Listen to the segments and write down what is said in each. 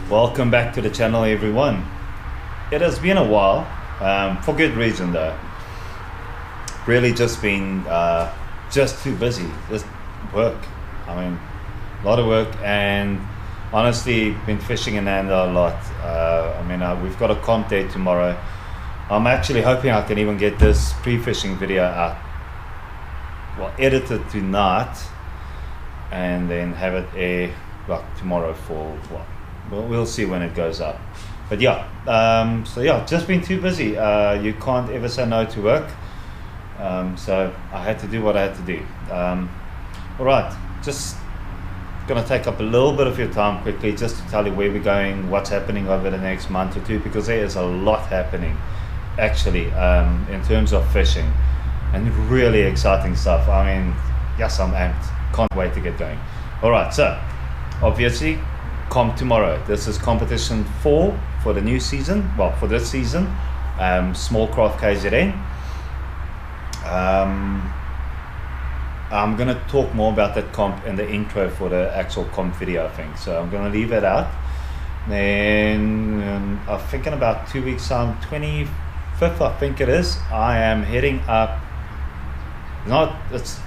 Welcome back to the channel, everyone. It has been a while, for good reason though. Really just been just too busy, just work. I mean, a lot of work, and honestly been fishing in Nanda a lot. We've got a comp day tomorrow. I'm actually hoping I can even get this pre-fishing video out, edited tonight, and then have it air tomorrow for we'll see when it goes up. But just been too busy. You can't ever say no to work, so I had to do what I had to do. All right, just gonna take up a little bit of your time quickly just to tell you where we're going, what's happening over the next month or two, because there is a lot happening actually in terms of fishing, and really exciting stuff. I mean, yes, I'm amped, can't wait to get going. All right, so obviously comp tomorrow. This is competition 4 for the new season, for this season, Smallcraft KZN. I'm going to talk more about that comp in the intro for the actual comp video, I think, so I'm going to leave it out. Then I'm thinking about 2 weeks time, 25th I think it is, I am heading up, it's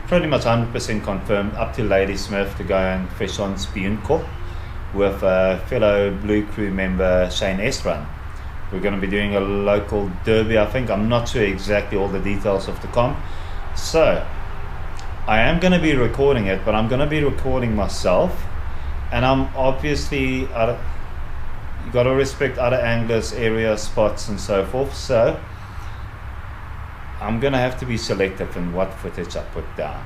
pretty much 100% confirmed, up to Ladysmith to go and fish on Spioncorp with fellow Blue Crew member Shane Estran. We're going to be doing a local derby, I think. I'm not sure exactly all the details of the comp, so I am going to be recording it, but I'm going to be recording myself, and I'm obviously you got to respect other anglers, area spots and so forth, so I'm going to have to be selective in what footage I put down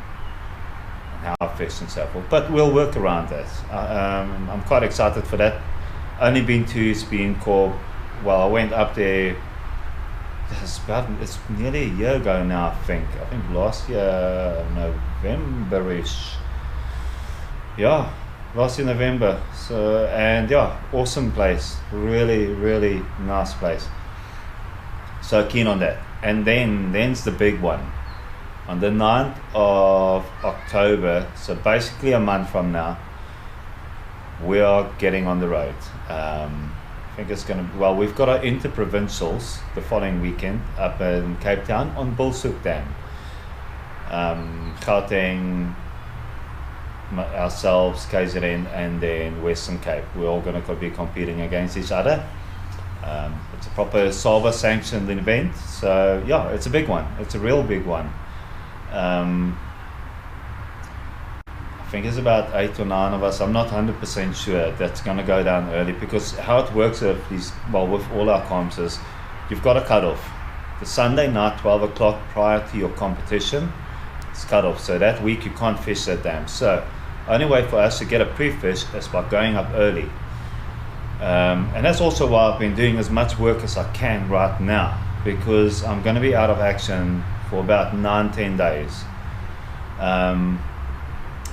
and how I fish and so forth, but we'll work around that. I'm quite excited for that. Only been to Spioncorp. I went up there, it's nearly a year ago now, I think last year November-ish, last year November. So, and awesome place, really nice place, so keen on that. And then's the big one on the 9th of October, so basically a month from now, we are getting on the road. I think it's going to, we've got our interprovincials the following weekend up in Cape Town on Bullsook Dam. Gauteng, ourselves, KZN, and then Western Cape. We're all going to be competing against each other. It's a proper SAWA sanctioned event, so it's a big one. It's a real big one. I think it's about 8 or 9 of us. I'm not 100% sure. That's going to go down early, because how it works with these, with all our comps is you've got a cutoff. The Sunday night, 12 o'clock prior to your competition, it's cut off. So that week you can't fish that dam. So only way for us to get a pre-fish is by going up early. And that's also why I've been doing as much work as I can right now, because I'm going to be out of action for about 9-10 days.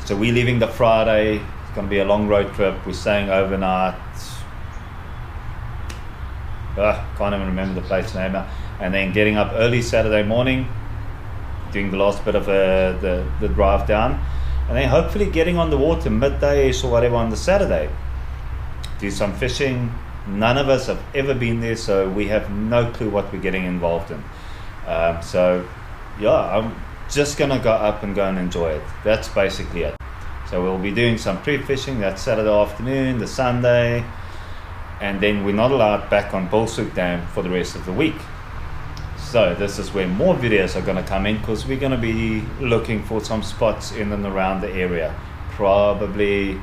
So we're leaving the Friday. It's going to be a long road trip. We're staying overnight. Can't even remember the place name now. And then getting up early Saturday morning, doing the last bit of the drive down, and then hopefully getting on the water midday-ish or whatever on the Saturday. Do some fishing. None of us have ever been there, so we have no clue what we're getting involved in. I'm just gonna go up and go and enjoy it. That's basically it. So we'll be doing some pre-fishing that Saturday afternoon, the Sunday, and then we're not allowed back on Bullsook Dam for the rest of the week. So this is where more videos are gonna come in, because we're gonna be looking for some spots in and around the area. Probably,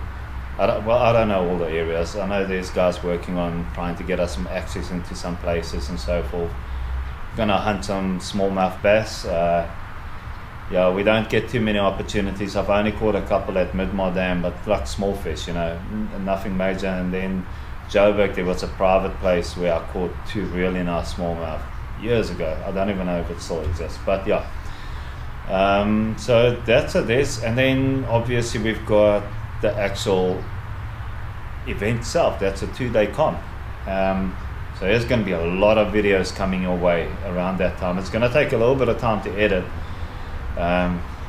I don't know all the areas. I know there's guys working on trying to get us some access into some places and so forth. Gonna hunt some smallmouth bass. We don't get too many opportunities. I've only caught a couple at Midmar Dam, but like small fish, nothing major. And then Joburg, there was a private place where I caught 2 really nice smallmouth years ago. I don't even know if it still exists, but so that's it. And then obviously we've got the actual event itself. That's a 2-day comp. So there's going to be a lot of videos coming your way around that time. It's going to take a little bit of time to edit.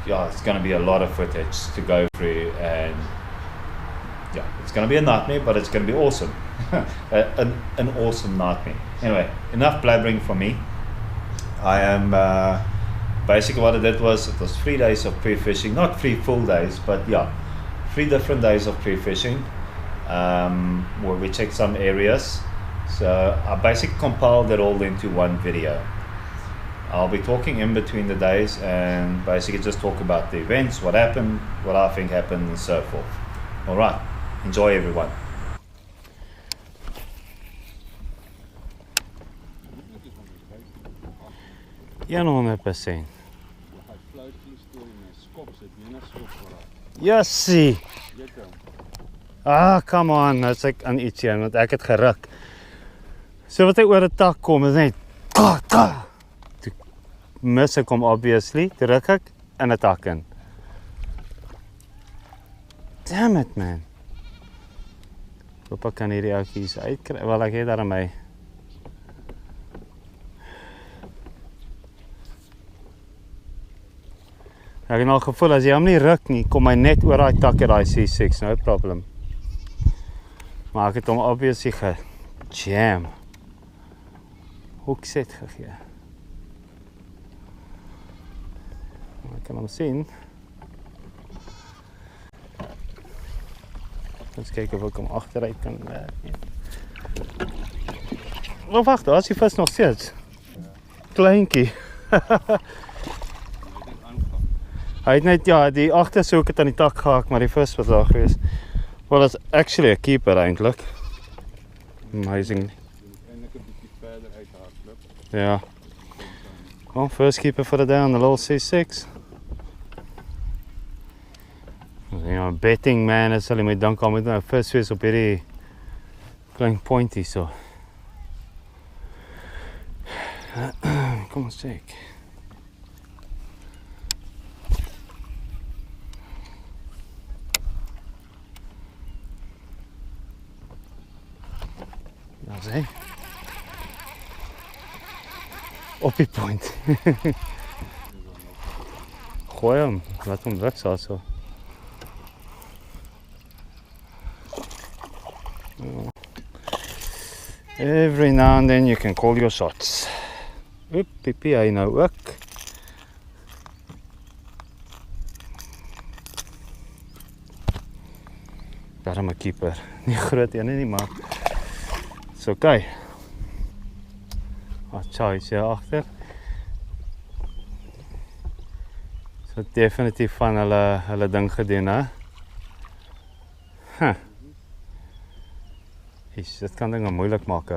It's going to be a lot of footage to go through and yeah, it's going to be a nightmare, but it's going to be awesome. an awesome nightmare. Anyway, enough blabbering from me. I am basically what I did was, it was 3 days of pre-fishing, not 3 full days, but yeah, 3 different days of pre-fishing, where we checked some areas. So I basically compiled it all into one video. I'll be talking in between the days and basically just talk about the events, what happened, what I think happened, and so forth. Alright, enjoy everyone. Ja, 100%. Jessie! Ah, come on, nou is ek aan iets hier, want ek het geruk. So wat ek oor 'n tak kom, is net toe mis ek hom obviously, toe ruk ek in 'n tak in. Damn it, man. Hoop ek kan hierdie ouetjies uitkry, wel ek het daar aan my. Ek het nou gevoel, as jy hom nie ruk nie, kom hy net oor daai tak uit daai C6, no problem. Maar ek het hom obviously gejam. Hoekset gegee. Ek kan hom sien. Eens kijken of ik hem achteruit kan werken. Oh, wacht, daar is die vis nog steeds. Kleinkie. Hy het net, ja, die agterste hoek het aan die tak gehaak, maar die vis was daar geweest. Well, that's actually a keeper eintlik. Amazing. Ja. Well, first keeper for the day on the little C6. You know, betting man, is sal jy my dank aan met nou vis wees op hierdie klein pointie so. Kom ons check. Nou sê. Op die point. Gooi hom, laat hom druk so. Every now and then you can call your shots. Oep, piepie, hy nou ook. Daarom 'n keeper. Nie groot ene nie, maar it's okay. Chai is hier agter. So definitief van hulle ding gedoen, hè. Huh. Dit kan dinge moeilik maak.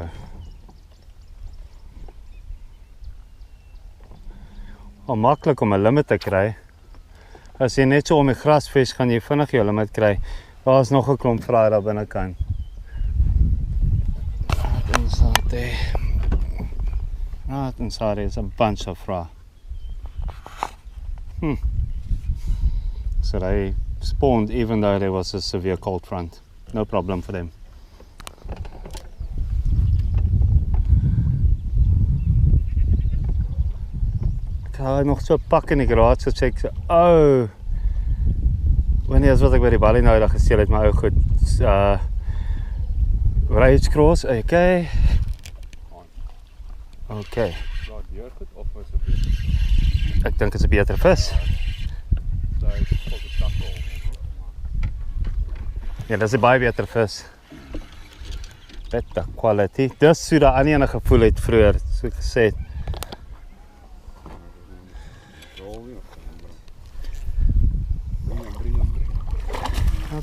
Maklik om 'n limit te kry. As jy net so om die gras vis, gaan jy vinnig jou limit kry. Daar is nog 'n klomp vrae daar binnekant. Inside is a bunch of vrae. So they spawned even though there was a severe cold front. No problem for them. Ek het nog so pak in die garage gecheck. Oh. Wanneer is wat ek by die balie nou dag gesteel het, my ou goed. Rage cross, okay. Okay. Ek dink dit is 'n beter vis. Ja, dit is 'n baie beter vis. Better quality. Dis so daai ander gevoel het vroeër, so gesê.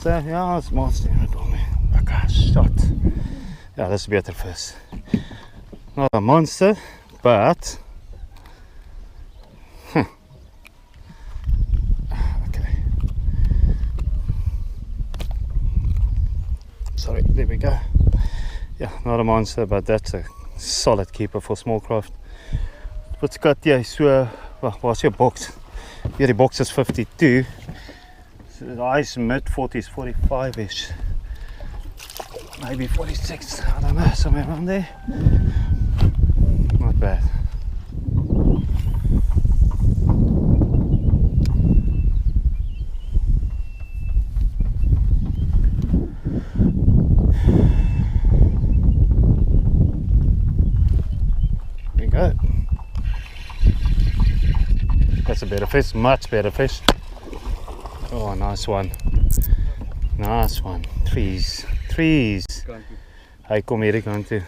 Ja, it's monster. Okay, shot. Ja, dis 'n beter vis. Not a monster, but okay. Sorry, there we go. Yeah, not a monster, but that's a solid keeper for Smallcraft. What's got jy so, what's your box? Hier die box is 52. So daai's mid 40s, 45ish. Maybe 46, I don't know, somewhere around there. Not bad. that's a better fish, much better fish. Oh, nice one. Nice one. Trees. Hy kom hierdie kant toe.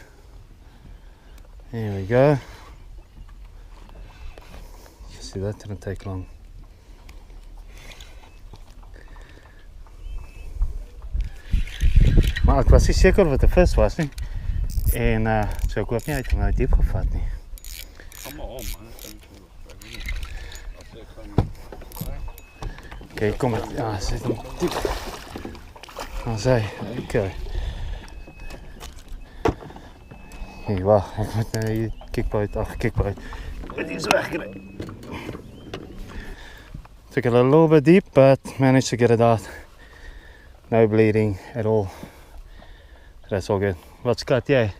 There we go. You see, that didn't take long. Maar ek was nie seker wat 'n vis was nie. En so ek hoop nie hy het hom nou diep gevat nie. Kom maar om, man. Okay, kom maar. Ja, sit hom diep. Ons sê, okay. Hey, wag, ek moet nou hier kickbait. Ag, kickbait. Dit is weggekry. Took it a little bit deep, but managed to get it out. No bleeding at all. That's all good. Wat skat jy?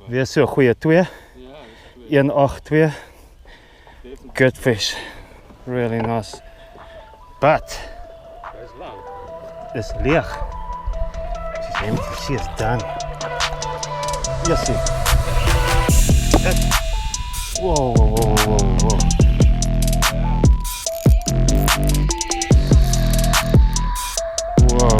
Weer so 'n goeie 2. Ja, 182. Good fish. Really nice. But it's leeg. She's empty. She is done. Yes, see. Whoa, whoa, whoa, whoa, whoa. Whoa.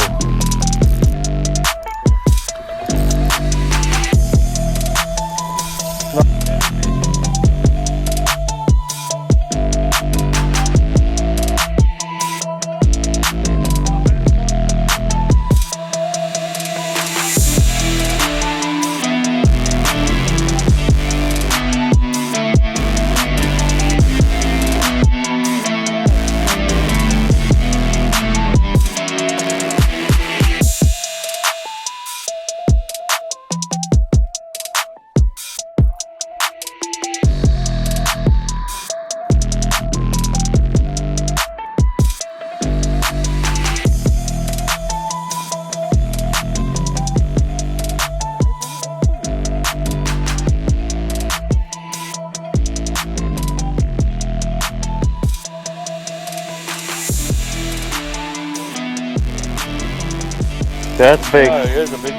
That's big. Oh, here's a big.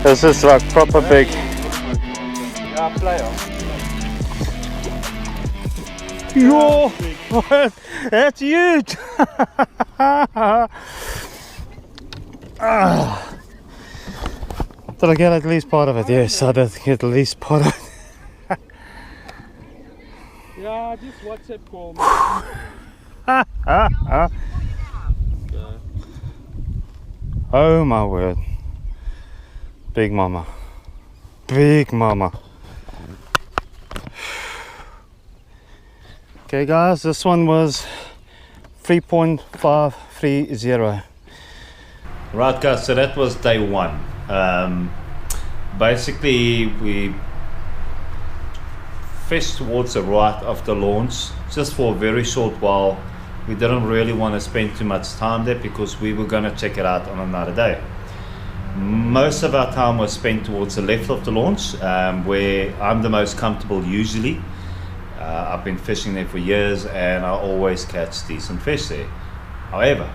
This is like proper big. Yeah, player. Yo, that's huge. Did I get at least part of it? Yes, I did get at least part of it. Yeah, just WhatsApp call me. Oh my word. Big mama. Big mama. Okay guys, this one was 3.530. Right guys, so that was day one. Basically we fished towards the right of the launch just for a very short while. We didn't really want to spend too much time there because we were going to check it out on another day. Most of our time was spent towards the left of the launch, where I'm the most comfortable usually. I've been fishing there for years and I always catch decent fish there. However,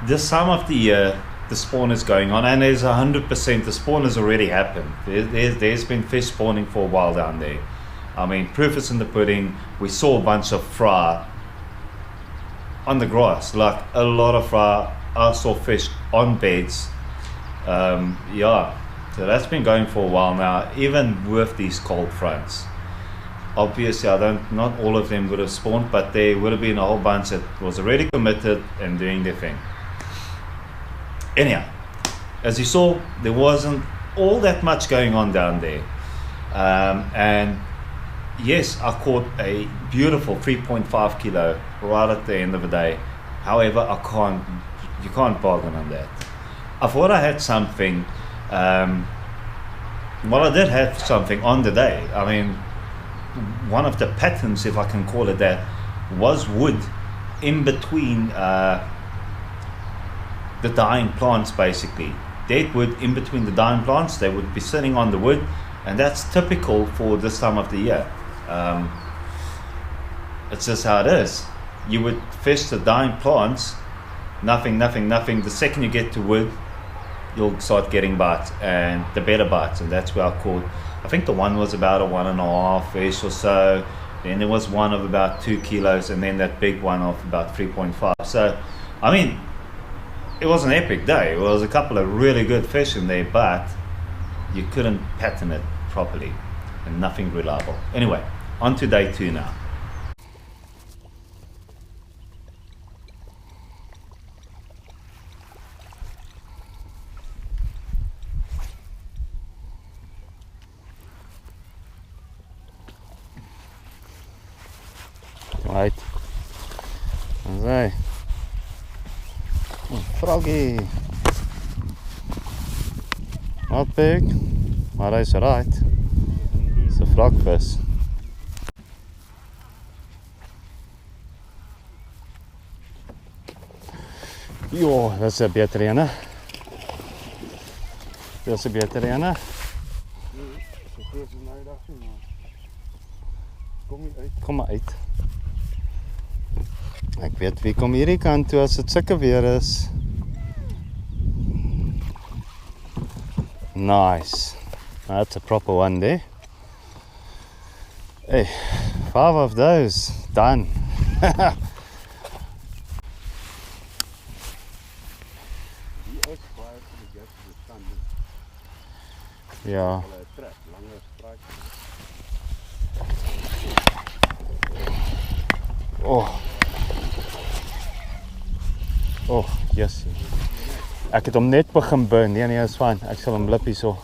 this time of the year the spawn is going on and there's 100% the spawn has already happened. There's been fish spawning for a while down there. I mean, proof is in the pudding. We saw a bunch of fry on the grass, like a lot of fry. I saw fish on beds. Yeah, so that's been going for a while now, even with these cold fronts. Obviously, not all of them would have spawned, but there would have been a whole bunch that was already committed and doing their thing. Anyhow, as you saw, there wasn't all that much going on down there. And yes, I caught a beautiful 3.5 kilo right at the end of the day. However, you can't bargain on that. I thought I had something, well, I did have something on the day. I mean, one of the patterns, if I can call it that, was wood in between the dying plants, basically. Dead wood in between the dying plants. They would be sitting on the wood, and that's typical for this time of the year. It's just how it is. You would fish the dying plants, nothing. The second you get to wood, you'll start getting bites, and the better bites, and that's where I caught, I think the one was about a 1.5 fish or so, Then there was one of about 2 kilos, and then that big one of about 3.5. So, I mean, it was an epic day. It was a couple of really good fish in there, but you couldn't pattern it properly, and nothing reliable. Anyway, on to day 2 now. Right. There. Oh, froggy. Not big, but it's right. It's a frogfish. Jo, that's a beter ene. That's a beter ene. Kom maar uit. Ek weet wie kom hierdie kant toe as dit sulke weer is. Nice. That's a proper one there. Hey, 5 of those done. Ja. Oh. Oh, yes. Ek het hom net begin burn. Nee, is fyn. Ek sal hom blip hierso.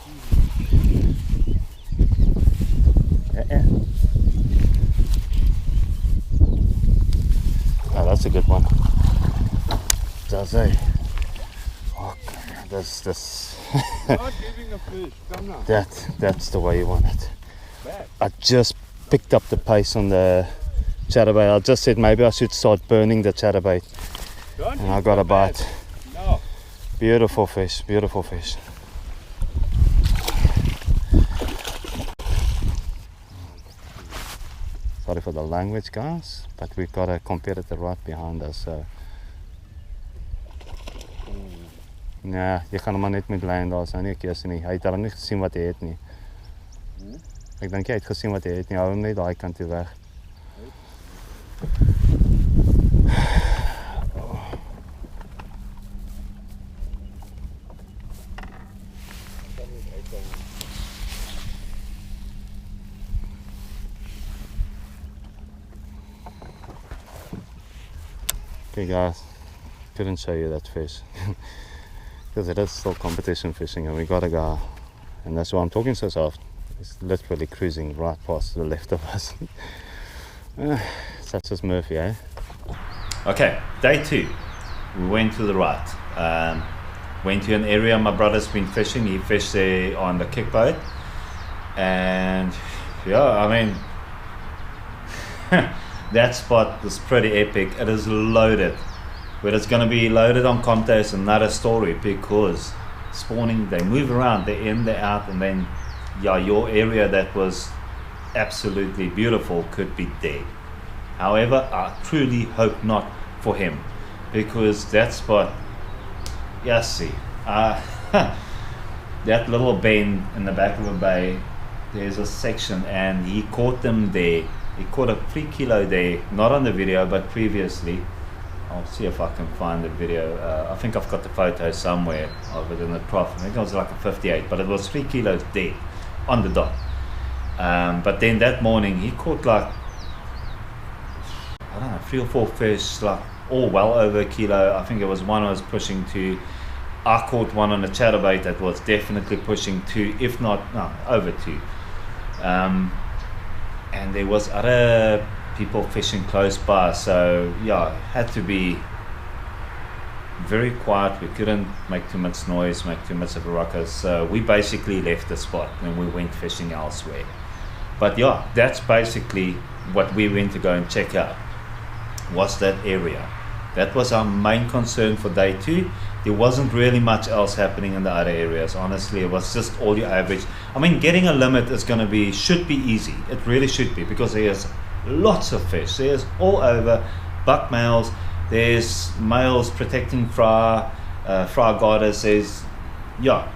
Oh, that's a good one. Does he? Okay, this. Not giving a fish. Come now. That's the way you want it. I just picked up the pace on the chatterbait. I just said maybe I should start burning the chatterbait. And I got a bite. No. Beautiful fish, beautiful fish. Sorry for the language, guys, but we've got a competitor right behind us, so. Ja, jy gaan hom maar net met lyn, daar is nou nie 'n keuse nie. Hy het al nie gesien wat hy het nie. Ek dink hy het gesien wat hy het nie. Hou hom net daai kant toe weg. Okay guys, couldn't show you that fish because it is still competition fishing and we gotta go, and that's why I'm talking so soft. It's literally cruising right past the left of us. Such as Murphy, eh? Okay, day 2, we went to the right. Went to an area my brother's been fishing. He fished there on the kick boat, and yeah, I mean that spot was pretty epic. It is loaded. Whether it's going to be loaded on Comto is another story, because spawning, they move around, they're in, they're out, and then yeah, your area that was absolutely beautiful could be dead. However, I truly hope not for him, because that spot, yeah, see, that little bend in the back of a bay, there's a section, and he caught them there. He caught a 3 kilo there, not on the video, but previously. I'll see if I can find the video. I think I've got the photo somewhere of it in the trough. I think it was like a 58, but it was 3 kilos dead on the dot. But then that morning he caught like, I don't know, 3 or 4 fish, like all well over a kilo. I think there was one I was pushing 2. I caught one on a chatterbait that was definitely pushing 2, if not, no, over 2. And there was other people fishing close by, so yeah, had to be very quiet. We couldn't make too much noise, make too much of a ruckus, so we basically left the spot and we went fishing elsewhere. But yeah, that's basically what we went to go and check out, was that area. That was our main concern for day 2. There wasn't really much else happening in the other areas. Honestly, it was just all your average. I mean, getting a limit is going to be, should be easy. It really should be, because there's lots of fish. There's all over buck males. There's males protecting fry garters. There's, yeah,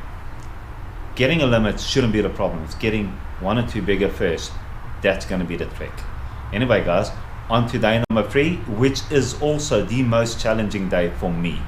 getting a limit shouldn't be the problem. It's getting 1 or 2 bigger fish. That's going to be the trick. Anyway guys, on to day number 3, which is also the most challenging day for me.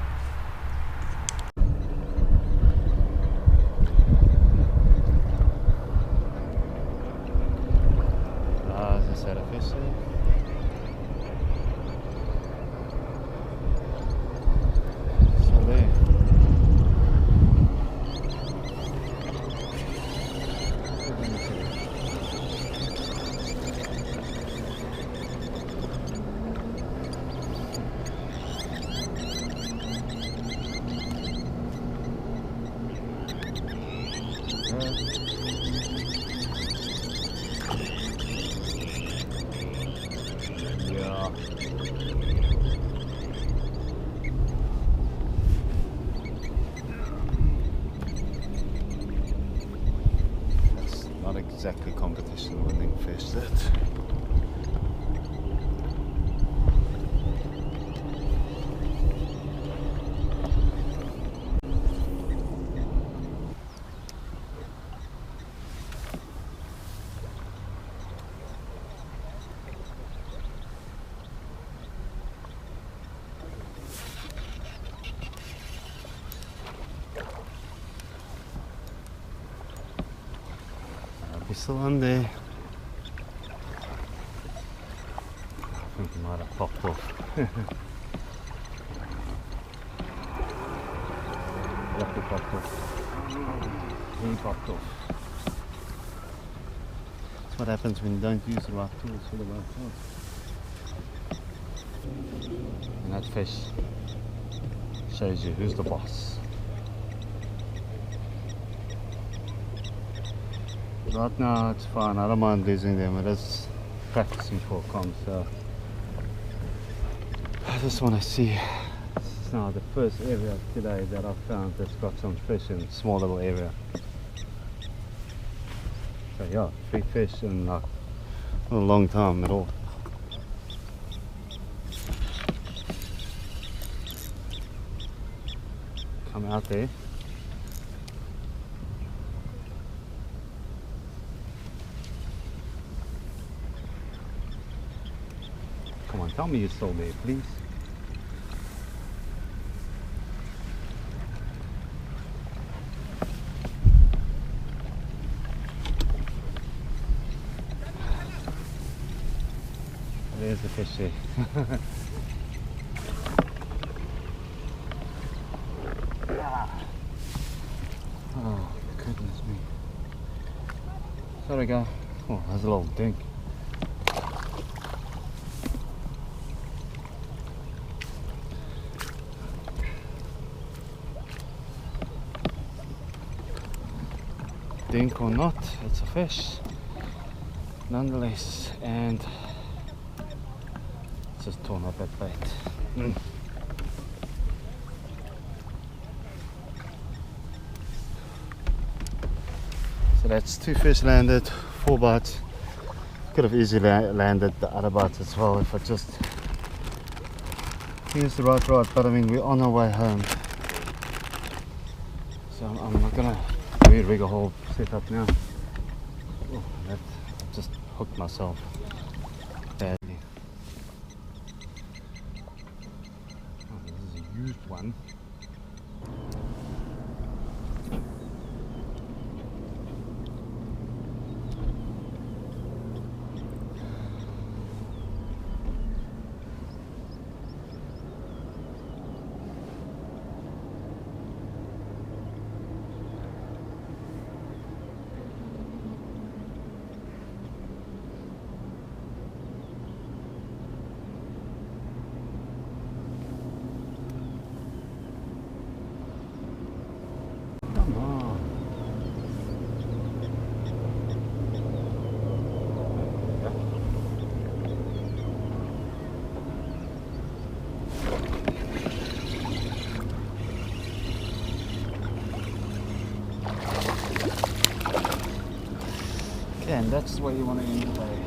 Exactly competition winning fish that. He's still on there. I think he might have popped off. Lucky popped off. He popped off. That's what happens when you don't use the right tools for the right job. And that fish shows you who's the boss. Right now it's fine, I don't mind losing them, it is practicing for comms, so I just want to see. This is now the first area today that I've found that's got some fish in a small little area. So yeah, 3 fish in like not a long time at all. Come out there. Come on, tell me you're still there, please. There's the fish there. Oh, goodness me. Sorry, guy. Oh, there's a little dink. Dink or not, it's a fish nonetheless, and it's just torn up that bait. So that's 2 fish landed, 4 bites. Could have easily landed the other bites as well if I just used the right rod, but I mean we're on our way home, so I'm not gonna rig a whole setup now. Oh, that just hooked myself badly. Oh, this is a used one. And that's what you want to end the day.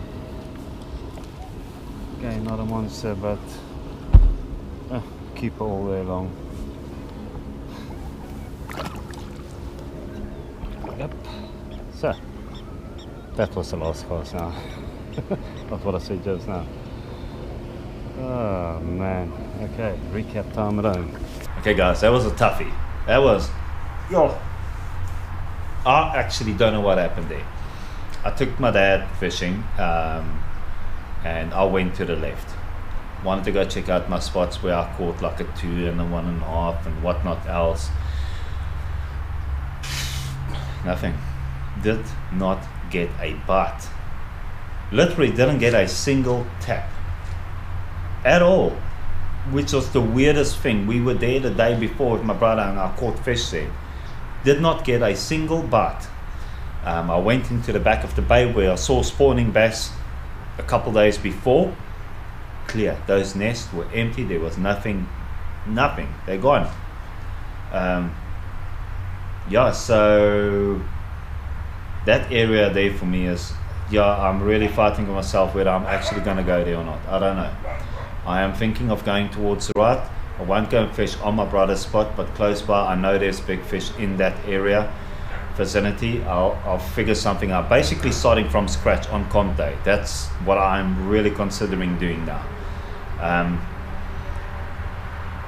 Okay, not a monster, but keep it all day long. Yep. So that was the last cast now. That's what I said just now. Oh man. Okay, recap time at home. Okay guys, that was a toughie. That was, yo, I actually don't know what happened there. I took my dad fishing and I went to the left. Wanted to go check out my spots where I caught like a 2 and a 1.5 and whatnot else. Nothing. Did not get a bite. Literally didn't get a single tap at all, which was the weirdest thing. We were there the day before with my brother and I caught fish there. Did not get a single bite. I went into the back of the bay where I saw spawning bass a couple days before. Clear. Those nests were empty. There was nothing. They're gone. Yeah, so that area there for me is, yeah, I'm really fighting with myself whether I'm actually going to go there or not. I don't know. I am thinking of going towards the right. I won't go and fish on my brother's spot, but close by I know there's big fish in that area vicinity. I'll figure something out, basically starting from scratch on comp day. That's what I'm really considering doing now.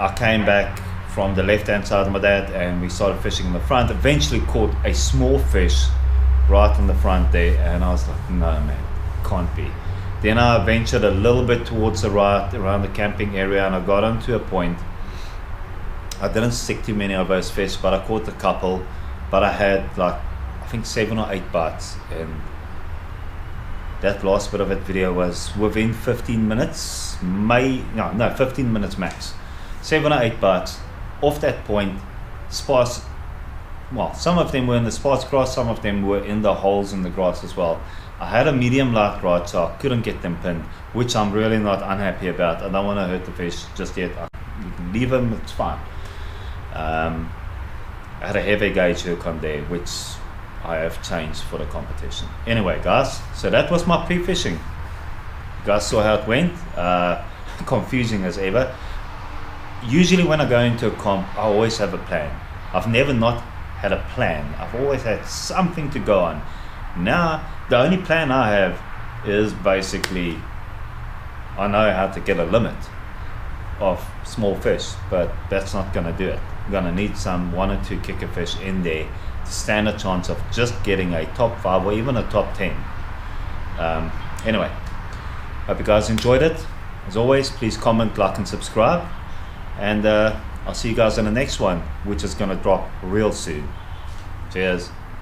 I came back from the left hand side of my dad and we started fishing in the front. Eventually caught a small fish right in the front there and I was like, no man, can't be. Then I ventured a little bit towards the right around the camping area and I got onto a point. I didn't stick too many of those fish, but I caught a couple, but I had like I think 7 or 8 bites, and that last bit of that video was within 15 minutes, 15 minutes max. 7 or 8 bites. Off that point, sparse, well, some of them were in the sparse grass, some of them were in the holes in the grass as well. I had a medium light rod, so I couldn't get them pinned, which I'm really not unhappy about. I don't want to hurt the fish just yet. You can leave them, it's fine. I had a heavy gauge hook on there, which I have changed for the competition. Anyway guys, so that was my pre-fishing. You guys saw how it went. Confusing as ever. Usually when I go into a comp, I always have a plan. I've never not had a plan. I've always had something to go on. Now, the only plan I have is basically, I know how to get a limit of small fish, but that's not going to do it. I'm going to need some 1 or 2 kicker fish in there to stand a chance of just getting a top 5 or even a top 10. Anyway, hope you guys enjoyed it. As always, please comment, like and subscribe. And I'll see you guys in the next one, which is going to drop real soon. Cheers.